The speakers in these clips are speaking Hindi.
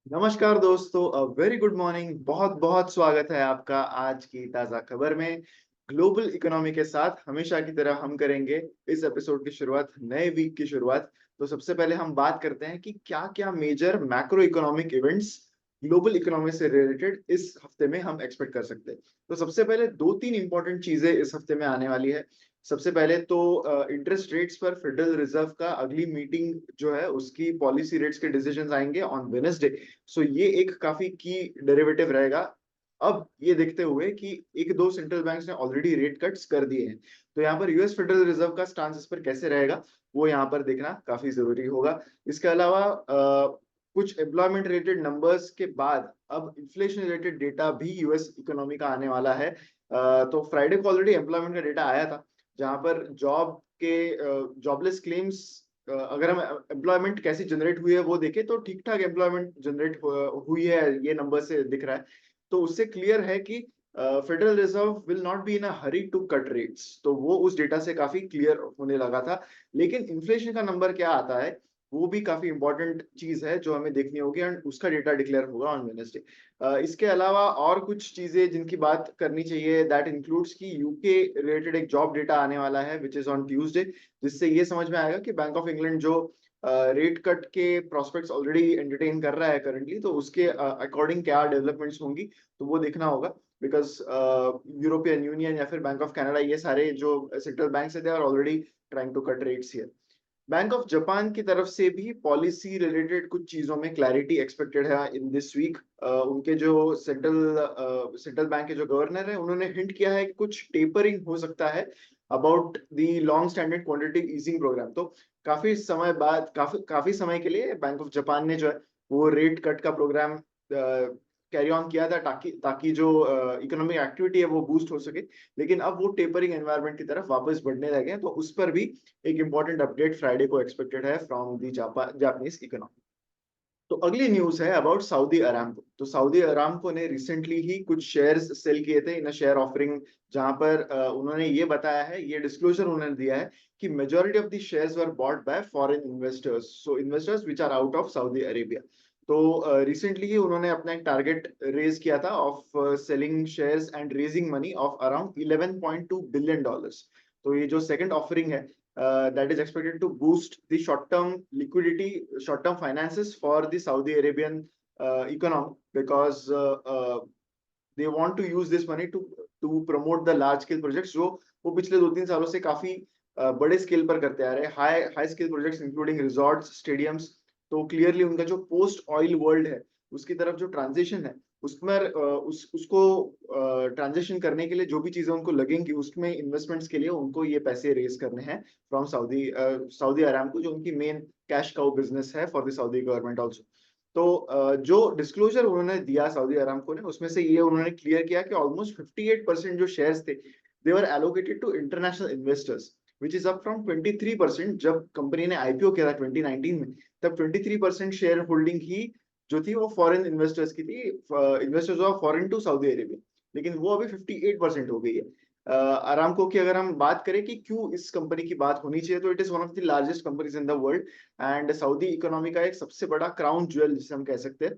नमस्कार दोस्तों, वेरी गुड मॉर्निंग। बहुत बहुत स्वागत है आपका आज की ताजा खबर में। ग्लोबल इकोनॉमी के साथ हमेशा की तरह हम करेंगे इस एपिसोड की शुरुआत, नए वीक की शुरुआत। तो सबसे पहले हम बात करते हैं कि क्या क्या major macro economic events global economy से रिलेटेड इस हफ्ते में हम एक्सपेक्ट कर सकते हैं। तो सबसे पहले दो तीन इंपॉर्टेंट चीजें इस हफ्ते में आने वाली है। सबसे पहले तो इंटरेस्ट रेट्स पर फेडरल रिजर्व का अगली मीटिंग जो है उसकी पॉलिसी रेट्स के डिसीजंस आएंगे ऑन वेडनेसडे। सो ये एक काफी की डेरिवेटिव रहेगा। अब ये देखते हुए कि एक दो सेंट्रल बैंक्स ने ऑलरेडी रेट कट्स कर दिए हैं, तो यहाँ पर यूएस फेडरल रिजर्व का स्टांस इस पर कैसे रहेगा वो यहाँ पर देखना काफी जरूरी होगा। इसके अलावा कुछ एम्प्लॉयमेंट रिलेटेड नंबर्स के बाद अब इन्फ्लेशन रिलेटेड डेटा भी यूएस इकोनॉमी का आने वाला है। तो फ्राइडे को ऑलरेडी एम्प्लॉयमेंट का डेटा आया था, जहां पर जॉबलेस क्लेम्स, अगर हम एम्प्लॉयमेंट कैसे जनरेट हुई है वो देखें तो ठीक ठाक एम्प्लॉयमेंट जनरेट हुई है, ये नंबर से दिख रहा है। तो उससे क्लियर है कि Federal Reserve will not be in a hurry to cut rates, तो वो उस डेटा से काफी क्लियर होने लगा था। लेकिन इन्फ्लेशन का नंबर क्या आता है वो भी काफी इंपॉर्टेंट चीज है जो हमें देखनी होगी, एंड उसका डेटा डिक्लेयर होगा ऑन वेडनेसडे। इसके अलावा और कुछ चीजें जिनकी बात करनी चाहिए, दैट इंक्लूड्स कि यूके रिलेटेड एक जॉब डेटा आने वाला है विच इज ऑन ट्यूसडे, जिससे ये समझ में आएगा कि बैंक ऑफ इंग्लैंड जो रेट कट के प्रोस्पेक्ट्स ऑलरेडी एंटरटेन कर रहा है करंटली, तो उसके अकॉर्डिंग क्या डेवलपमेंट्स होंगी, तो वो देखना होगा। बिकॉज यूरोपियन यूनियन या फिर बैंक ऑफ कनाडा, ये सारे जो सेंट्रल बैंक है, they are already trying to cut rates here. Bank of Japan की तरफ से भी पॉलिसी रिलेटेड कुछ चीजों में क्लैरिटी एक्सपेक्टेड है इन दिस वीक। उनके जो सेंट्रल बैंक के जो गवर्नर है, उन्होंने हिंट किया है कि कुछ टेपरिंग हो सकता है about the long standard quantitative easing program. तो काफी समय बाद, काफी काफी समय के लिए बैंक ऑफ जापान ने जो है वो रेट कट का प्रोग्राम कैरी ऑन किया था, ताकि ताकि जो इकोनॉमिक एक्टिविटी है वो बूस्ट हो सके। लेकिन अब वो टेपरिंग एनवायरनमेंट की तरफ वापस बढ़ने लगे हैं, तो उस पर भी एक इंपॉर्टेंट अपडेट फ्राइडे को एक्सपेक्टेड है फ्रॉम दी जापानीज इकोनॉमी। तो अगली न्यूज है अबाउट सऊदी अरामको। तो सऊदी अरामको ने रिसेंटली ही कुछ शेयर्स सेल किए थे इन अ शेयर ऑफरिंग, जहां पर उन्होंने ये बताया है, ये डिस्क्लोजर उन्होंने दिया है कि majority of the shares were bought by foreign investors, so investors which are out of Saudi Arabia. तो रिसेंटली ही उन्होंने अपना एक टारगेट रेज किया था of selling shares and raising money of around 11.2 billion dollars. तो ये जो सेकंड ऑफरिंग है, that is expected to boost the short-term liquidity, short-term finances for the Saudi Arabian economy, because they want to use this money to promote the large scale projects जो वो पिछले दो तीन सालों से काफी बड़े स्केल पर करते आ रहे हैं, high high scale projects including resorts, stadiums. तो क्लियरली उनका जो पोस्ट ऑयल वर्ल्ड है उसकी तरफ जो ट्रांजिशन है, उसमें उसको ट्रांजिशन करने के लिए जो भी चीजें उनको लगेंगी, उसमें इन्वेस्टमेंट्स के लिए उनको ये पैसे रेज करने हैं फ्रॉम सऊदी अरामको, जो उनकी मेन कैश काउ बिजनेस है for the Saudi government also. तो जो डिस्क्लोजर उन्होंने दिया सऊदी अरामको ने, उसमें से ये उन्होंने क्लियर किया कि ऑलमोस्ट 58% जो शेयर्स थे, they were allocated to international investors, which is up from 23%। जब कंपनी ने आईपीओ किया था 2019 में, तब 23% शेयर होल्डिंग ही जो थी वो फॉरेन इन्वेस्टर्स की थी, investors of foreign to Saudi Arabia. लेकिन वो अभी 58% हो गई है। अरामको की अगर हम बात करें कि क्यों इस कंपनी की बात होनी चाहिए, तो it is one of the largest companies in the world, and Saudi economy का एक सबसे बड़ा क्राउन ज्वेल जिसे हम कह सकते हैं,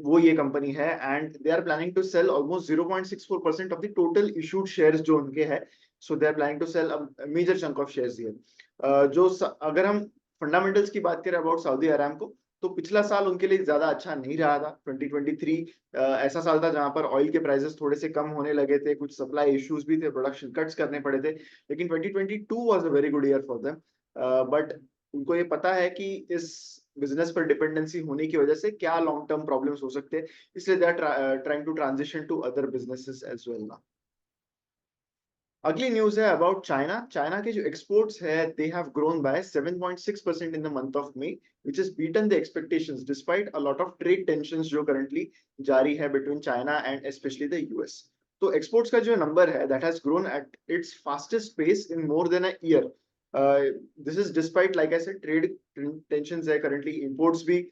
वो ये कंपनी है। And they are planning to sell almost 0.64% of the total issued shares जो उनके हैं। So they are planning to sell major chunk of shares here. अगर हम फंडामेंटल्स की बात करें अबाउट सऊदी अरामको, तो पिछला साल उनके लिए ज्यादा अच्छा नहीं रहा था। 2023 ऐसा साल था जहां पर ऑयल के प्राइसेस थोड़े से कम होने लगे थे, कुछ सप्लाई इश्यूज भी थे, प्रोडक्शन कट्स करने पड़े थे। लेकिन 2022 was a very good year for them. But उनको ये पता है कि इस बिजनेस पर डिपेंडेंसी होने की वजह से क्या लॉन्ग टर्म प्रॉब्लम्स हो सकते हैं, इसलिए they are trying to transition to other businesses as well. अगली न्यूज है अबाउट चाइना। चाइना के जो एक्सपोर्ट्स है, they have grown by 7.6% in the month of May, which is beaten the expectations despite a lot of trade tensions जो करंटली जारी है between China and specially the US. तो एक्सपोर्ट्स का जो नंबर है, that has grown at its fastest pace in more than a year. This is despite, like I said, trade tensions है करंटली, इंपोर्ट्स भी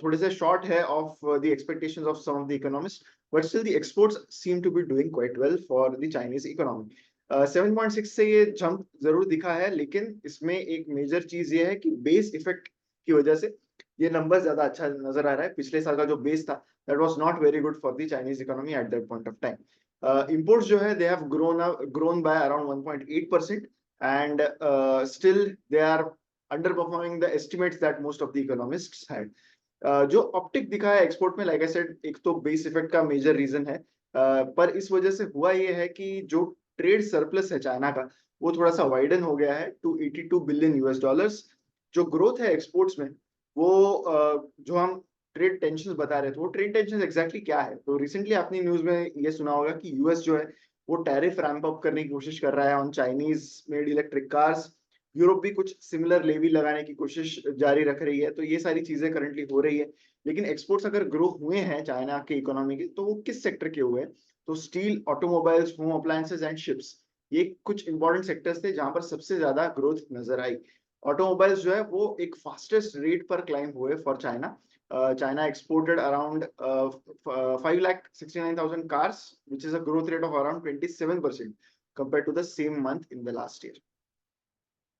थोड़े से शॉर्ट है of the expectations of some of the economist, but still the exports seem to be doing quite well for the Chinese economy. 7.6 से ये जंप जरूर दिखा है, लेकिन इसमें एक मेजर चीज ये है कि बेस इफेक्ट की वजह से ये नंबर ज्यादा अच्छा नजर आ रहा है। पिछले साल का जो बेस था that was not very good for the Chinese economy at that point of time. Imports जो है they have grown by around 1.8% and still they are underperforming the estimates that most of the economists had. जो ऑप्टिक दिखा है एक्सपोर्ट में, लाइक आई सेड, एक तो बेस इफेक्ट का मेजर रीजन है, पर इस वजह से हुआ ये है कि जो ट्रेड सरप्लस है चाइना का वो थोड़ा सा वाइडन हो गया है टू 82 बिलियन यूएस डॉलर्स। जो ग्रोथ है एक्सपोर्ट्स में वो जो हम ट्रेड टेंशन बता रहे थे, वो ट्रेड टेंशन एग्जैक्टली क्या है? तो रिसेंटली आपने न्यूज में ये सुना होगा कि यूएस जो है वो टैरिफ रैंप अप करने की कोशिश कर रहा है on Chinese made electric cars. Europe भी कुछ सिमिलर लेवी लगाने की कोशिश जारी रख रही है। तो ये सारी चीजें करंटली हो रही है। लेकिन एक्सपोर्ट्स अगर ग्रो हुए हैं चाइना के इकोनॉमी के, तो वो किस सेक्टर के हुए हैं? तो steel, automobiles, home appliances and ships, ये कुछ इंपॉर्टेंट सेक्टर्स थे जहां पर सबसे ज्यादा ग्रोथ नजर आई। ऑटोमोबाइल्स जो है वो एक फास्टेस्ट रेट पर क्लाइम हुए for China. China exported around 5,69,000 cars, which is a growth rate of around 27% compared to the same month in the last year.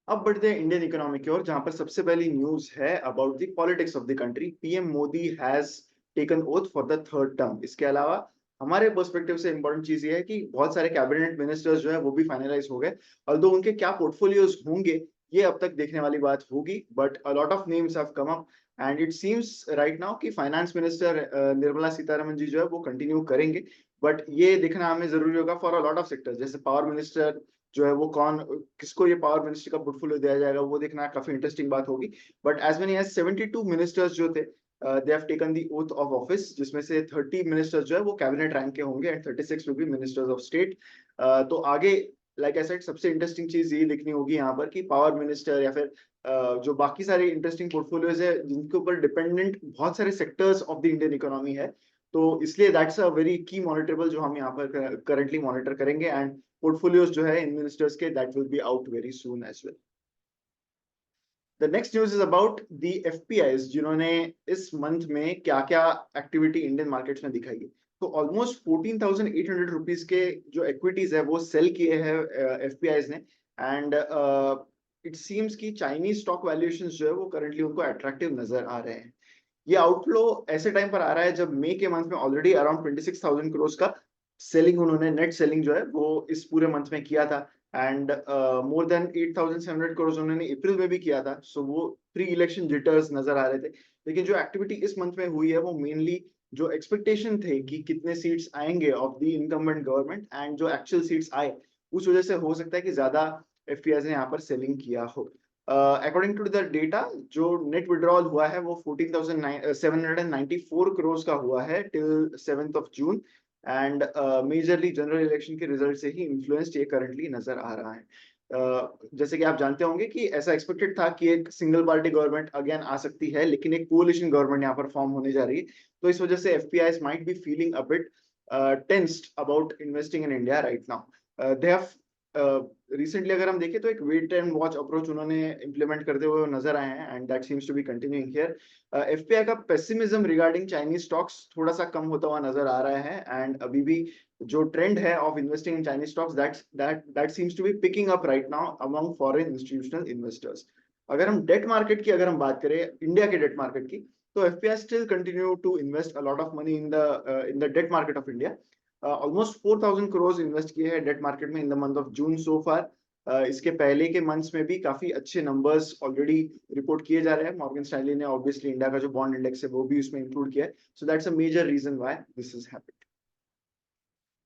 अब बढ़ते हैं इंडियन इकोनॉमी की ओर, जहां पर सबसे पहली न्यूज है about the politics of the country. PM Modi has taken oath for the third term. इसके अलावा हमारे पर्सपेक्टिव से इंपॉर्टेंट चीज ये है कि बहुत सारे कैबिनेट मिनिस्टर्स जो है वो भी फाइनलाइज हो गए। ऑल्दो उनके क्या पोर्टफोलियोज होंगे ये अब तक देखने वाली बात होगी, but a lot of names have come up and it seems right now कि फाइनेंस मिनिस्टर निर्मला सीतारमन जी जो है वो कंटिन्यू करेंगे। बट ये देखना हमें जरूरी होगा for a lot of sectors, जैसे पावर मिनिस्टर जो है वो कौन, किसको ये पावर मिनिस्ट्री का पोर्टफोलियो दिया जाएगा, वो देखना काफी इंटरेस्टिंग बात होगी। But as many as 72 ministers जो थे they have taken the oath of office, जिसमें से 30 मिनिस्टर्स जो है वो कैबिनेट रैंक के होंगे and 36 will be ministers of state. तो आगे लाइक आई सेड सबसे इंटरेस्टिंग चीज ये देखनी होगी यहाँ पर कि पावर मिनिस्टर या फिर जो बाकी सारे इंटरेस्टिंग पोर्टफोलियोज है जिनके ऊपर डिपेंडेंट बहुत सारे sectors of the Indian economy है। तो इसलिए that's a very key monitorable जो हम यहाँ पर करंटली मॉनिटर करेंगे एंड पोर्टफोलियोज जो है इन मिनिस्टर्स के that will be out very soon as well. The next news is about the FPIs, जिन्होंने इस मंथ में क्या क्या एक्टिविटी इंडियन मार्केट्स में दिखाई है। तो ऑलमोस्ट 14,800 रुपीज के जो इक्विटीज है वो सेल किए हैं एफपीआईज ने। एंड इट सीम्स कि चाइनीज स्टॉक वैल्यूएशंस जो है वो करंटली उनको अट्रैक्टिव नजर आ रहे हैं। ये आउटफ्लो ऐसे टाइम पर आ रहा है जब मई के मंथ में ऑलरेडी अराउंड 26,000 करोड़ का सेलिंग, उन्होंने नेट सेलिंग जो है वो इस पूरे मंथ में किया था। एंड मोर देन 8,700 करोड़ उन्होंने अप्रैल में भी किया था। सो वो प्री इलेक्शन जिटर्स नजर आ रहे थे। लेकिन जो एक्टिविटी इस मंथ में हुई है वो मेनली जो एक्सपेक्टेशन थे कि कितने सीट्स आएंगे of the incumbent government and जो एक्चुअल सीट्स आए, उस वजह से हो सकता है कि ज्यादा एफपीआई ने यहाँ पर सेलिंग किया हो। अकॉर्डिंग टू द डेटा, जो नेट विड्रॉल हुआ है वो 14,794 करोड़ का हुआ है till 7th of June. And majorly general election के रिजल्ट से ही इन्फ्लुएंस्ड ये करंटली नजर आ रहा है। जैसे कि आप जानते होंगे कि ऐसा एक्सपेक्टेड था कि एक सिंगल पार्टी गवर्नमेंट अगेन आ सकती है, लेकिन एक कोलिशन गवर्नमेंट यहाँ पर फॉर्म होने जा रही है। तो इस वजह से FPIs might be feeling a bit tensed about investing in India right now. They have recently अगर हम देखें तो एक वेट एंड वॉच अप्रोच उन्होंने इंप्लीमेंट करते हुए नजर आए हैं and that seems to be continuing here. FPI का पेसिमिज्म रिगार्डिंग चाइनीज स्टॉक्स थोड़ा सा कम होता हुआ नजर आ रहा है एंड अभी भी जो ट्रेंड है of investing in Chinese stocks that seems to be picking up right now among foreign institutional investors. अगर हम डेट मार्केट की अगर हम बात करें, इंडिया के डेट मार्केट की, तो FPI still continue to invest a lot of money in the debt market of India. Almost 4,000 crore invest किए हैं डेट मार्केट में in the month of June so far. इसके पहले के मंथ्स में भी काफी अच्छे नंबर्स ऑलरेडी रिपोर्ट किए जा रहे हैं। मॉर्गन स्टैनली ने ऑब्वियसली इंडिया का जो बॉन्ड इंडेक्स है वो भी उसमें इंक्लूड किया है। So that's a major reason why this is happened.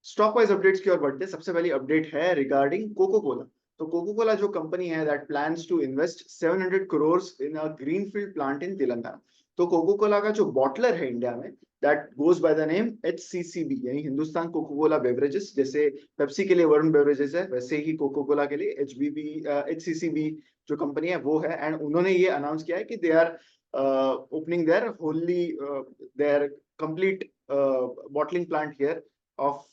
Stock wise updates की ओर बढ़ते हैं। सबसे पहली अपडेट है रिगार्डिंग कोको कोला। तो कोको कोला जो कंपनी है that plans to invest 700 crore in a greenfield plant in Telangana. तो कोको कोला का जो बॉटलर है इंडिया में that goes by the name HCCB, यानी हिंदुस्तान कोको कोला बेवरेजेस। जैसे पेप्सी के लिए वरुण बेवरेजेस है, वैसे ही कोको कोला के लिए HCCB जो कंपनी है वो है। एंड उन्होंने ये अनाउंस किया है कि they are opening their wholly their complete bottling plant here of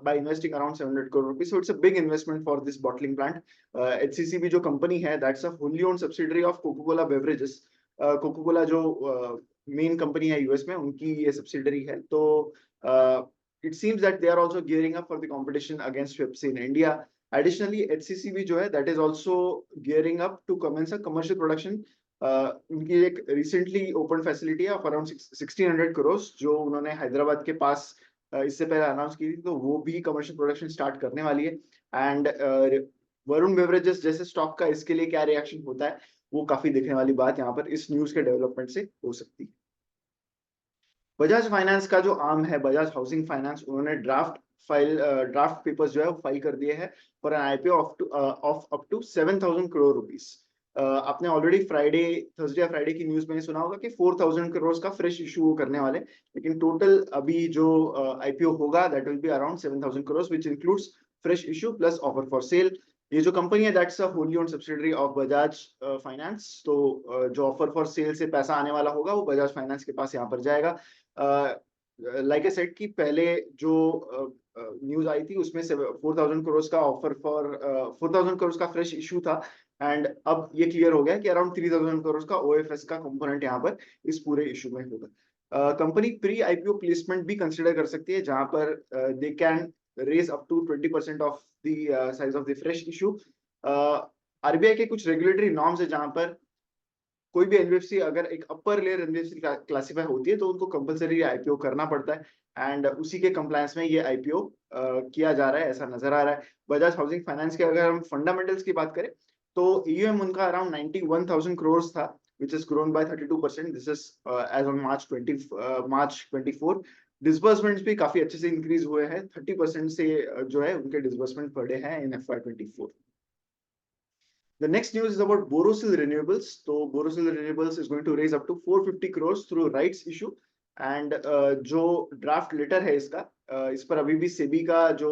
by investing around 700 crore rupees. So it's a big investment for this bottling plant. HCCB जो company है that's a wholly owned subsidiary of Coca-Cola beverages. Coca-Cola जो main company है US में, उनकी ये subsidiary है। तो it seems that they are also gearing up for the competition against Pepsi in India. Additionally, HCCB जो है that is also gearing up to commence a commercial production उनकी एक रिसेंटली ओपन फैसिलिटी है ऑफ अराउंड 1600 करोड़ जो उन्होंने हैदराबाद के पास इससे पहले अनाउंस की थी, तो वो भी कमर्शियल प्रोडक्शन स्टार्ट करने वाली है। एंड वरुण बेवरेजेस जैसे स्टॉक का इसके लिए क्या रिएक्शन होता है, वो काफी देखने वाली बात यहाँ पर इस न्यूज के डेवलपमेंट से हो सकती है। बजाज फाइनेंस का जो आर्म है बजाज हाउसिंग फाइनेंस, उन्होंने ड्राफ्ट पेपर्स जो है वो फाइल कर दिए हैं for an IPO of up to 7,000 crore rupees. आपने ऑलरेडी थर्सडे या फ्राइडे की न्यूज में सुना होगा कि 4,000 करोड़ का फ्रेश इशू करने वाले, लेकिन टोटल अभी जो आईपीओ होगा that will be around 7,000 crore which includes fresh issue plus offer for sale. ये जो कंपनी है that's a wholly owned subsidiary of Bajaj finance. तो जो ऑफर फॉर सेल से पैसा आने वाला होगा वो बजाज फाइनेंस के पास यहाँ पर जाएगा। लाइक आई सेड कि पहले जो न्यूज आई थी उसमें से 4,000 करोड़ का ऑफर फॉर 4,000 करोड़ का फ्रेश इशू था, एंड अब ये क्लियर हो गया कि अराउंड 3,000 करोड़ का ओएफएस का कंपोनेंट यहाँ पर इस पूरे इशू में होगा। कंपनी प्री आईपीओ प्लेसमेंट भी कंसिडर कर सकती है जहां पर they can raise up to 20% of the size of the fresh issue. RBI के कुछ रेगुलेटरी नॉर्म्स है जहां पर कोई भी एनबीएफसी अगर एक अपर लेयर एनबीएफसी क्लासिफाई होती है तो उनको कंपलसरी आईपीओ करना पड़ता है, एंड उसी के कंप्लायंस में ये आईपीओ किया जा रहा है ऐसा नजर आ रहा है। बजाज हाउसिंग फाइनेंस के अगर हम फंडामेंटल्स की बात करें तो ईयूएम उनका अराउंड 91,000 करोड़ था which is grown by 32%। This is as on March 24। Disbursements भी काफी अच्छे से इंक्रीज हुए हैं, 30% से जो है उनके डिसबर्समेंट बढ़े हैं इन FY24। The next news is about Borosil Renewables. So Borosil Renewables is going to raise up to 450 crores through rights issue, and जो ड्राफ्ट लेटर है इसका, इस पर अभी भी सेबी का जो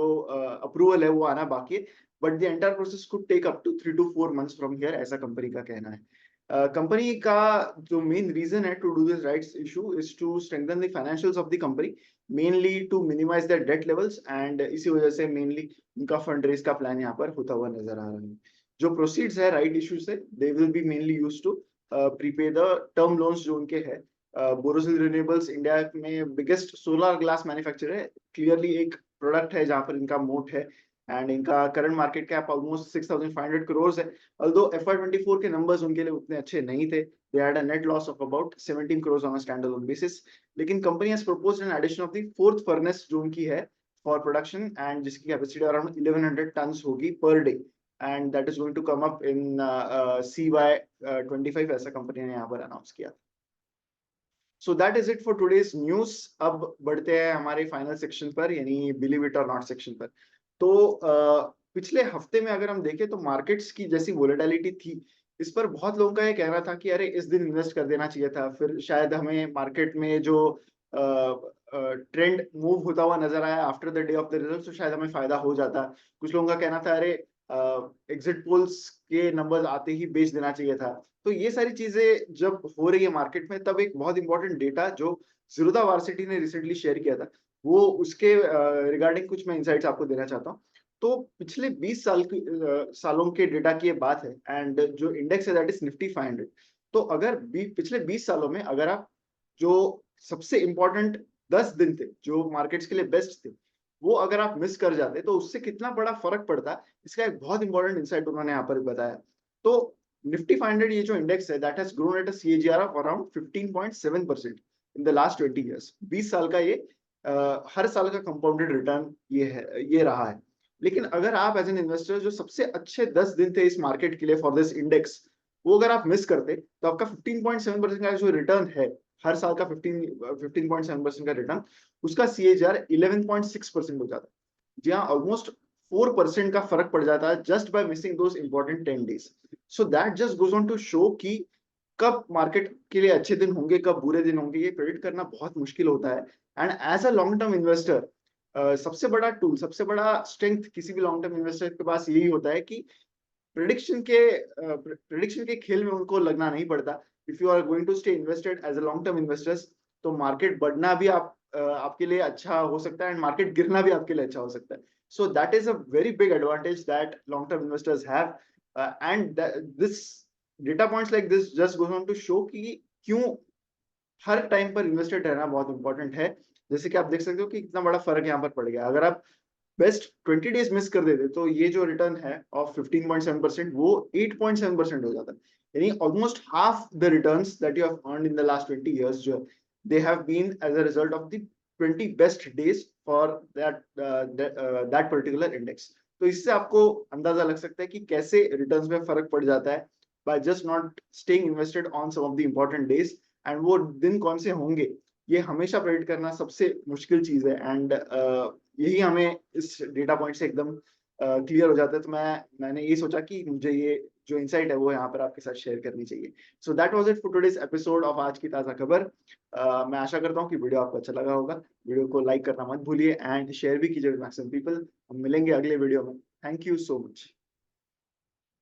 अप्रूवल है वो आना बाकी है, but the entire process could take up to 3 to 4 months from here, ऐसा कंपनी का कहना है। कंपनी का जो मेन रीजन है to do this rights issue is to strengthen the financials of the company, mainly to minimise the debt levels, and इसी वजह से मेनली उनका फंड रेज का प्लान यहाँ पर होता हुआ नजर आ रहा है। जो प्रोसीड्स है राइट इशू से they will be mainly use to prepay the term loans जो उनके हैं। बोरोसिल रिन्यूएबल्स इंडिया में बिगेस्ट सोलर ग्लास मैन्युफैक्चरर है, क्लियरली एक प्रोडक्ट है जहां पर इनका मोट है, एंड इनका current market cap almost 6,500 crore है। ऑल्दो FY24 के नंबर्स उनके लिए उतने अच्छे नहीं थे, they had a net loss of about 17 crore on a standalone basis, लेकिन company has proposed an addition of the fourth furnace जो उनकी है फॉर प्रोडक्शन, एंड जिसकी कैपेसिटी अराउंड 1100 टन होगी per day, and that is going to come up in CY25 ऐसा कंपनी ने यहाँ पर अनाउंस किया। So that is it for today's news। अब बढ़ते हैं हमारे फाइनल सेक्शन पर, यानी बिलीव इट और नॉट सेक्शन पर। तो पिछले हफ्ते में अगर हम देखें तो मार्केट्स की जैसी वोलेटिलिटी थी, इस पर बहुत लोगों का ये कहना था कि अरे इस दिन इन्वेस्ट कर देना चाहिए था, फिर शायद हमें मार्केट में जो ट्रेंड मूव होता हुआ नजर आया after the day of the result, तो शायद हमें फायदा हो जाता। कुछ लोगों का कहना था अरे एग्जिट पोल्स के नंबर्स आते ही बेच देना चाहिए था। तो ये सारी चीजें जब हो रही है मार्केट में, तब एक बहुत इंपॉर्टेंट डेटा जो ज़ीरोधा वार्सिटी ने रिसेंटली शेयर किया था, वो उसके रिगार्डिंग कुछ मैं इनसाइट्स आपको देना चाहता हूँ। तो पिछले 20 सालों के डेटा की ये बात है, एंड जो इंडेक्स है दैट इज निफ्टी 500। तो अगर पिछले 20 सालों में अगर आप जो सबसे इंपॉर्टेंट 10 दिन थे जो मार्केट्स के लिए बेस्ट थे, वो अगर आप मिस कर जाते तो उससे कितना बड़ा फर्क पड़ता, इसका एक बहुत इंपॉर्टेंट इंसाइट उन्होंने यहाँ पर बताया। तो निफ्टी 500 ये जो इंडेक्स है that has grown at a CAGR of around 15.7% in the last 20 years. 20 साल का ये हर साल का कंपाउंडेड रिटर्न ये रहा है। लेकिन अगर आप एज एन इन्वेस्टर जो सबसे अच्छे 10 दिन थे इस मार्केट के लिए फॉर दिस इंडेक्स, वो अगर आप मिस करते तो आपका 15.7% का जो रिटर्न है हर साल का 15.7% का रिटर्न, उसका CAGR 11.6% हो जाता है। जी हाँ, ऑलमोस्ट 4% का फर्क पड़ जाता है just by missing those important 10 days. So that just goes on to show कि कब मार्केट के लिए अच्छे दिन होंगे कब बुरे दिन होंगे ये प्रेडिक्ट करना बहुत मुश्किल होता है। And as a long term investor सबसे बड़ा टूल, सबसे बड़ा स्ट्रेंथ किसी भी लॉन्ग टर्म इन्वेस्टर के पास यही होता है कि प्रेडिक्शन के खेल में उनको लगना नहीं पड़ता। If you are going to stay invested as a long term investors, तो मार्केट बढ़ना भी आपके लिए अच्छा हो सकता है, एंड मार्केट गिरना भी आपके लिए अच्छा हो सकता है। So that is a very big advantage that long term investors have, and this data points like this just goes on to show कि क्यों हर टाइम पर इन्वेस्टेड रहना बहुत इंपॉर्टेंट है। जैसे कि आप देख सकते हो कि कितना बड़ा फर्क यहाँ पर पड़ गया। अगर आप बेस्ट 20 डेज मिस कर देते तो ये जो रिटर्न है ऑफ 15.7% वो 8.7% हो जाता। यानी almost half the returns that you have earned in the last 20 years जो है, they have been as a result of the 20 best days for that particular index. तो इससे आपको अंदाजा लग सकता है कि कैसे रिटर्न्स में फर्क पड़ जाता है by just not staying invested on some of the important days. And वो दिन कौन से होंगे ये हमेशा प्रेडिक्ट करना सबसे मुश्किल चीज है. एंड यही हमें इस डेटा पॉइंट से एकदम क्लियर हो जाता है. तो मैंने ये सोचा कि मुझे ये जो इंसाइट है वो यहाँ पर आपके साथ शेयर करनी चाहिए. So that was it for today's episode of आज की ताजा खबर. मैं आशा करता हूँ कि वीडियो आपको अच्छा लगा होगा. वीडियो को लाइक करना मत भूलिए एंड शेयर भी कीजिए विद मैक्सिमम पीपल. हम मिलेंगे अगले वीडियो में. Thank you so much.